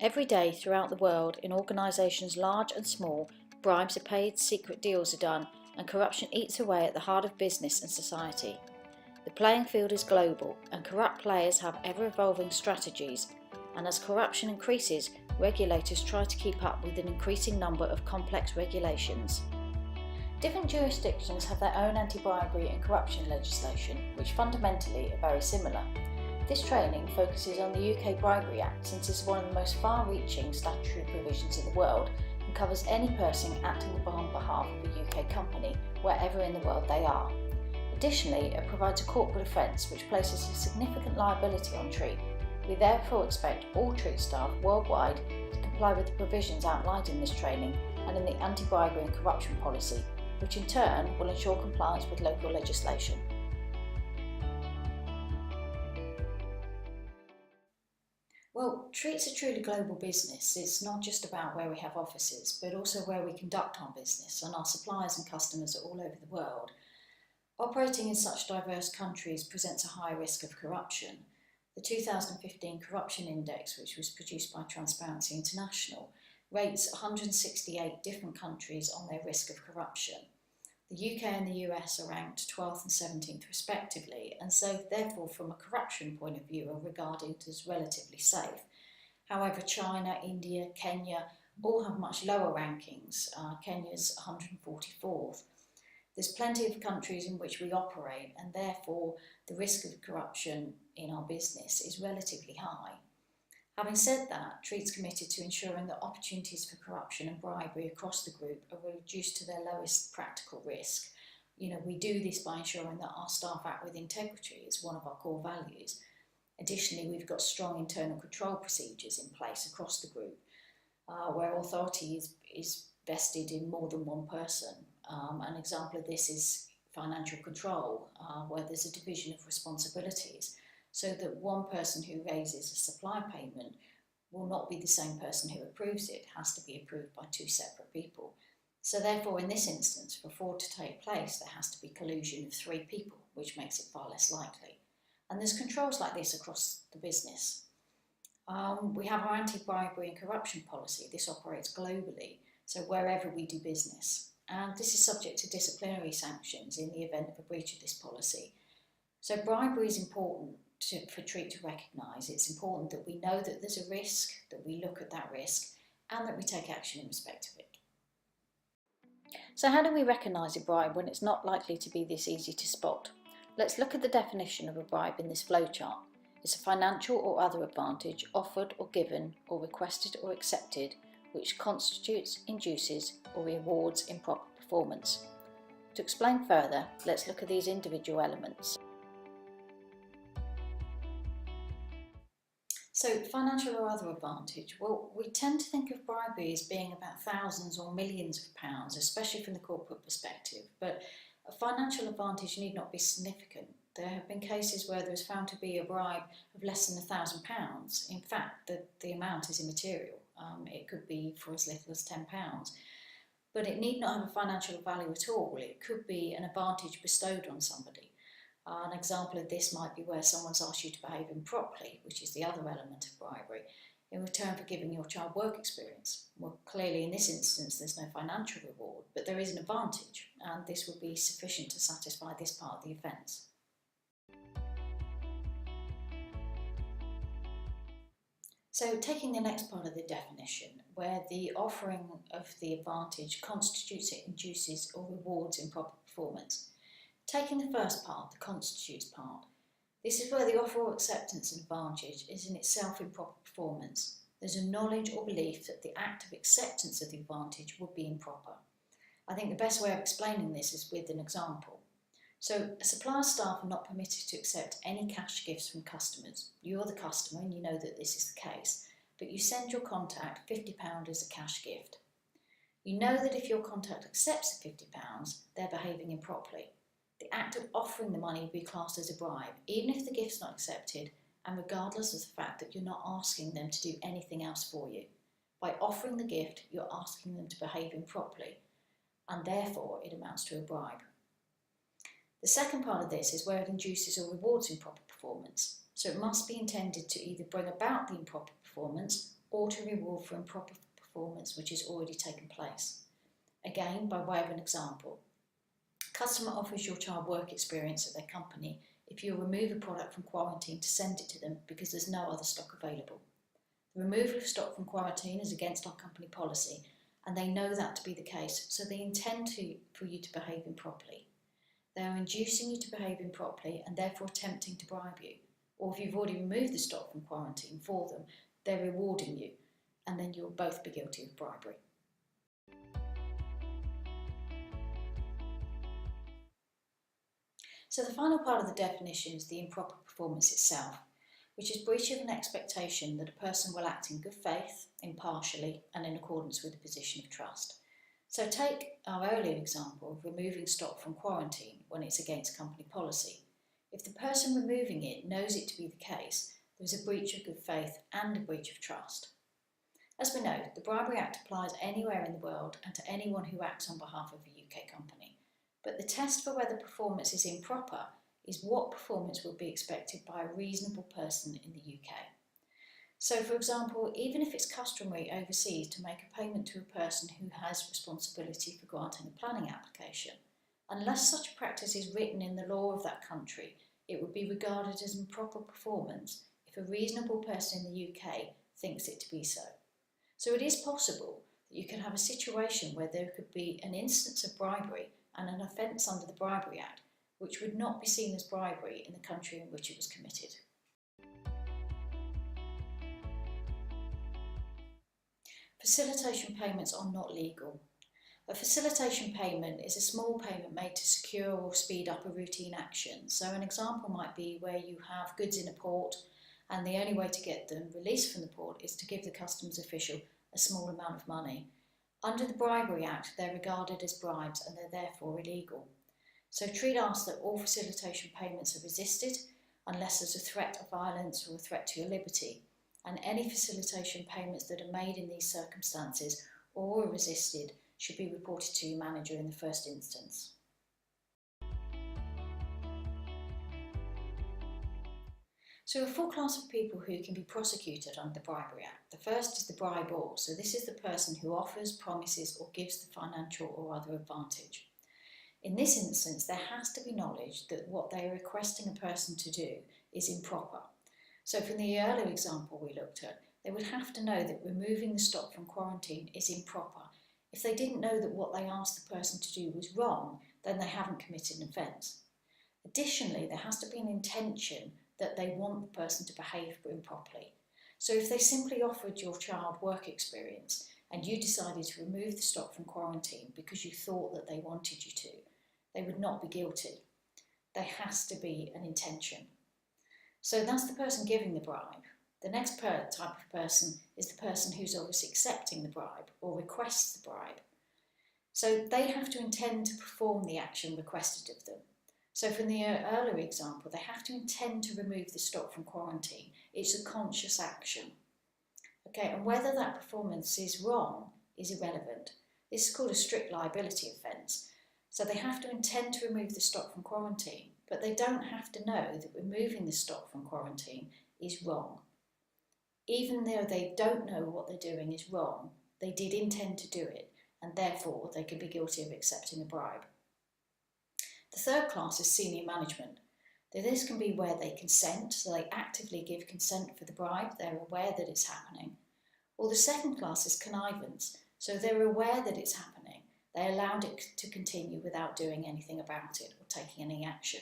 Every day throughout the world, in organisations large and small, bribes are paid, secret deals are done, and corruption eats away at the heart of business and society. The playing field is global, and corrupt players have ever-evolving strategies, and as corruption increases, regulators try to keep up with an increasing number of complex regulations. Different jurisdictions have their own anti-bribery and corruption legislation, which fundamentally are very similar. This training focuses on the UK Bribery Act since it's one of the most far-reaching statutory provisions in the world and covers any person acting on behalf of a UK company, wherever in the world they are. Additionally, it provides a corporate offence which places a significant liability on Treat. We therefore expect all Treat staff worldwide to comply with the provisions outlined in this training and in the anti-bribery and corruption policy, which in turn will ensure compliance with local legislation. Well, Treat's a truly global business. It's not just about where we have offices, but also where we conduct our business, and our suppliers and customers are all over the world. Operating in such diverse countries presents a high risk of corruption. The 2015 Corruption Index, which was produced by Transparency International, rates 168 different countries on their risk of corruption. The UK and the US are ranked 12th and 17th respectively, and so therefore from a corruption point of view are regarded as relatively safe. However, China, India, Kenya all have much lower rankings. Kenya's 144th. There's plenty of countries in which we operate, and therefore the risk of corruption in our business is relatively high. Having said that, Treat's committed to ensuring that opportunities for corruption and bribery across the group are reduced to their lowest practical risk. We do this by ensuring that our staff act with integrity. It's one of our core values. Additionally, we've got strong internal control procedures in place across the group, where authority is vested in more than one person. An example of this is financial control, where there's a division of responsibilities, so that one person who raises a supply payment will not be the same person who approves it. It has to be approved by two separate people. So therefore, in this instance, for fraud to take place, there has to be collusion of three people, which makes it far less likely. And there's controls like this across the business. We have our anti-bribery and corruption policy. This operates globally, so wherever we do business. And this is subject to disciplinary sanctions in the event of a breach of this policy. So bribery is important for Treat to recognise. It's important that we know that there's a risk, that we look at that risk, and that we take action in respect of it. So how do we recognise a bribe when it's not likely to be this easy to spot? Let's look at the definition of a bribe in this flowchart. It's a financial or other advantage offered or given or requested or accepted which constitutes, induces or rewards improper performance. To explain further, let's look at these individual elements. So, financial or other advantage. Well, we tend to think of bribery as being about thousands or millions of pounds, especially from the corporate perspective, but a financial advantage need not be significant. There have been cases where there is found to be a bribe of less than £1,000. In fact, the amount is immaterial. It could be for as little as £10. But it need not have a financial value at all. It could be an advantage bestowed on somebody. An example of this might be where someone's asked you to behave improperly, which is the other element of bribery, in return for giving your child work experience. Well, clearly in this instance there's no financial reward, but there is an advantage, and this would be sufficient to satisfy this part of the offence. So taking the next part of the definition, where the offering of the advantage constitutes, it induces or rewards improper performance. Taking the first part, the constitutes part, this is where the offer or acceptance of advantage is in itself improper performance. There's a knowledge or belief that the act of acceptance of the advantage would be improper. I think the best way of explaining this is with an example. So a supplier's staff are not permitted to accept any cash gifts from customers. You're the customer and you know that this is the case, but you send your contact £50 as a cash gift. You know that if your contact accepts the £50, they're behaving improperly. The act of offering the money will be classed as a bribe, even if the gift's not accepted, and regardless of the fact that you're not asking them to do anything else for you. By offering the gift, you're asking them to behave improperly, and therefore it amounts to a bribe. The second part of this is where it induces or rewards improper performance. So it must be intended to either bring about the improper performance or to reward for improper performance which has already taken place. Again, by way of an example, a customer offers your child work experience at their company if you remove a product from quarantine to send it to them because there's no other stock available. The removal of stock from quarantine is against our company policy, and they know that to be the case, so they intend for you to behave improperly. They are inducing you to behave improperly and therefore attempting to bribe you. Or if you've already removed the stock from quarantine for them, they're rewarding you, and then you'll both be guilty of bribery. So the final part of the definition is the improper performance itself, which is breach of an expectation that a person will act in good faith, impartially, and in accordance with a position of trust. So take our earlier example of removing stock from quarantine when it's against company policy. If the person removing it knows it to be the case, there is a breach of good faith and a breach of trust. As we know, the Bribery Act applies anywhere in the world and to anyone who acts on behalf of a UK company. But the test for whether performance is improper is what performance would be expected by a reasonable person in the UK. So, for example, even if it's customary overseas to make a payment to a person who has responsibility for granting a planning application, unless such practice is written in the law of that country, it would be regarded as improper performance if a reasonable person in the UK thinks it to be so. So it is possible that you can have a situation where there could be an instance of bribery and an offence under the Bribery Act, which would not be seen as bribery in the country in which it was committed. Facilitation payments are not legal. A facilitation payment is a small payment made to secure or speed up a routine action. So an example might be where you have goods in a port and the only way to get them released from the port is to give the customs official a small amount of money. Under the Bribery Act, they're regarded as bribes and they're therefore illegal. So TREAT asks that all facilitation payments are resisted unless there's a threat of violence or a threat to your liberty, and any facilitation payments that are made in these circumstances or are resisted should be reported to your manager in the first instance. So a full class of people who can be prosecuted under the Bribery Act. The first is the bribor, so this is the person who offers, promises or gives the financial or other advantage. In this instance, there has to be knowledge that what they are requesting a person to do is improper. So from the earlier example we looked at, they would have to know that removing the stock from quarantine is improper. If they didn't know that what they asked the person to do was wrong, then they haven't committed an offence. Additionally, there has to be an intention that they want the person to behave improperly. So if they simply offered your child work experience and you decided to remove the stock from quarantine because you thought that they wanted you to, they would not be guilty. There has to be an intention. So that's the person giving the bribe. The next type of person is the person who's obviously accepting the bribe or requests the bribe. So they have to intend to perform the action requested of them. So from the earlier example, they have to intend to remove the stock from quarantine. It's a conscious action. Okay, and whether that performance is wrong is irrelevant. This is called a strict liability offence. So they have to intend to remove the stock from quarantine, but they don't have to know that removing the stock from quarantine is wrong. Even though they don't know what they're doing is wrong, they did intend to do it, and therefore they could be guilty of accepting a bribe. The third class is senior management. Now, this can be where they consent, so they actively give consent for the bribe, they're aware that it's happening. Or the second class is connivance, so they're aware that it's happening, they allowed it to continue without doing anything about it or taking any action.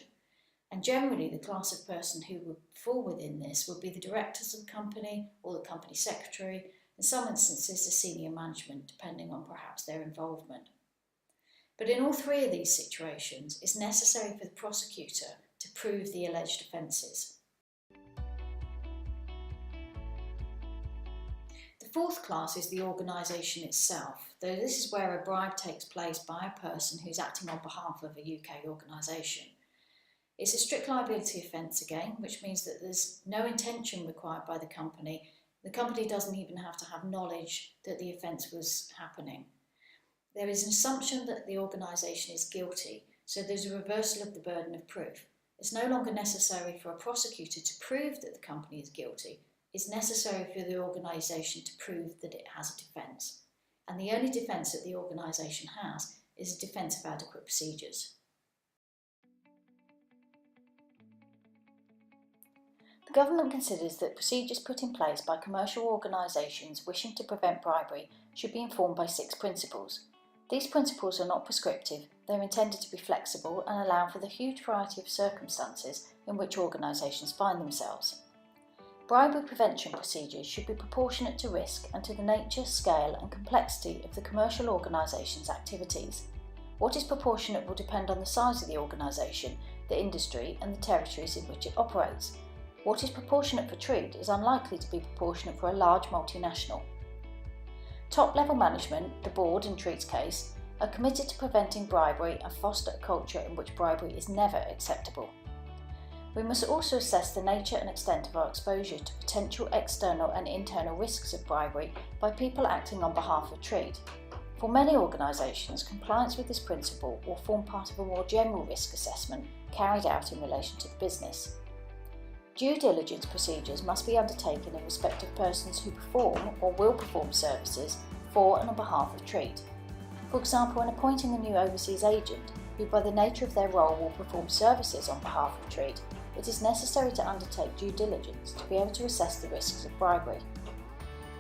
And generally the class of person who would fall within this would be the directors of the company or the company secretary, in some instances the senior management, depending on perhaps their involvement. But in all three of these situations, it's necessary for the prosecutor to prove the alleged offences. The fourth class is the organisation itself, though this is where a bribe takes place by a person who's acting on behalf of a UK organisation. It's a strict liability offence again, which means that there's no intention required by the company. The company doesn't even have to have knowledge that the offence was happening. There is an assumption that the organisation is guilty, so there's a reversal of the burden of proof. It's no longer necessary for a prosecutor to prove that the company is guilty, is necessary for the organisation to prove that it has a defence, and the only defence that the organisation has is a defence of adequate procedures. The government considers that procedures put in place by commercial organisations wishing to prevent bribery should be informed by 6 principles. These principles are not prescriptive, they are intended to be flexible and allow for the huge variety of circumstances in which organisations find themselves. Bribery prevention procedures should be proportionate to risk and to the nature, scale and complexity of the commercial organisation's activities. What is proportionate will depend on the size of the organisation, the industry and the territories in which it operates. What is proportionate for Treat is unlikely to be proportionate for a large multinational. Top-level management, the board in Treat's case, are committed to preventing bribery and foster a culture in which bribery is never acceptable. We must also assess the nature and extent of our exposure to potential external and internal risks of bribery by people acting on behalf of Treat. For many organisations, compliance with this principle will form part of a more general risk assessment carried out in relation to the business. Due diligence procedures must be undertaken in respect of persons who perform or will perform services for and on behalf of Treat. For example, in appointing a new overseas agent, who by the nature of their role will perform services on behalf of Treat, it is necessary to undertake due diligence to be able to assess the risks of bribery.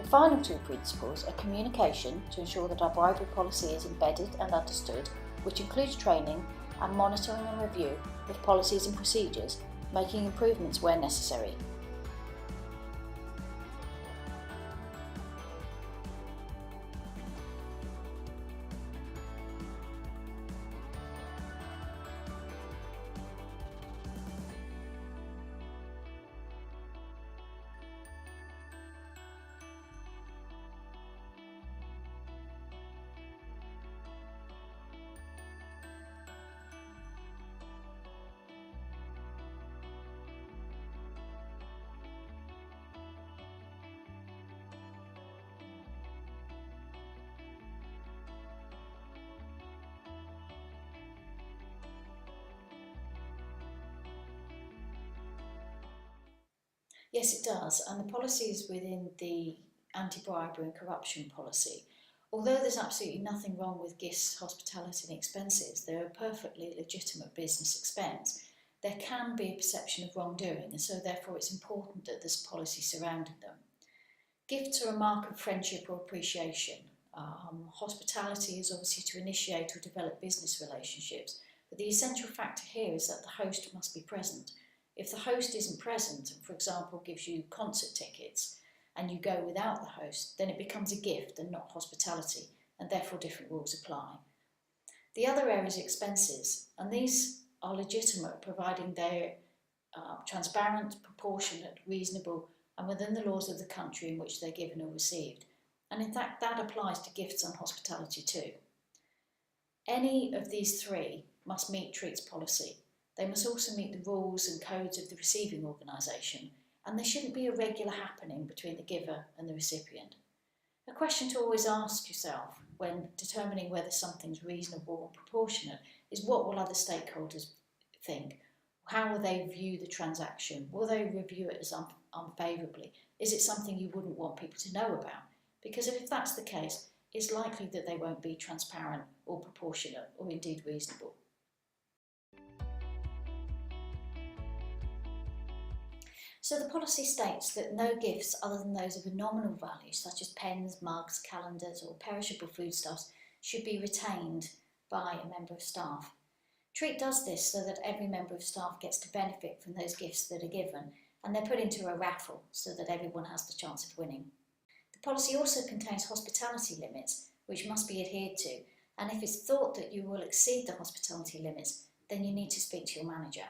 The final 2 principles are communication to ensure that our bribery policy is embedded and understood, which includes training and monitoring and review of policies and procedures, making improvements where necessary. Yes, it does, and the policies within the anti-bribery and corruption policy, although there's absolutely nothing wrong with gifts, hospitality and expenses, they're a perfectly legitimate business expense, there can be a perception of wrongdoing, and so therefore it's important that there's policy surrounding them. Gifts are a mark of friendship or appreciation. Hospitality is obviously to initiate or develop business relationships, but the essential factor here is that the host must be present. If the host isn't present and, for example, gives you concert tickets and you go without the host, then it becomes a gift and not hospitality, and therefore different rules apply. The other area is expenses, and these are legitimate providing they're transparent, proportionate, reasonable and within the laws of the country in which they're given or received. And in fact that applies to gifts and hospitality too. Any of these 3 must meet Treat's policy. They must also meet the rules and codes of the receiving organisation, and there shouldn't be a regular happening between the giver and the recipient. A question to always ask yourself when determining whether something's reasonable or proportionate is what will other stakeholders think? How will they view the transaction? Will they review it as unfavourably? Is it something you wouldn't want people to know about? Because if that's the case, it's likely that they won't be transparent or proportionate or indeed reasonable. So the policy states that no gifts other than those of a nominal value, such as pens, mugs, calendars or perishable foodstuffs, should be retained by a member of staff. Treat does this so that every member of staff gets to benefit from those gifts that are given, and they're put into a raffle so that everyone has the chance of winning. The policy also contains hospitality limits, which must be adhered to, and if it's thought that you will exceed the hospitality limits, then you need to speak to your manager.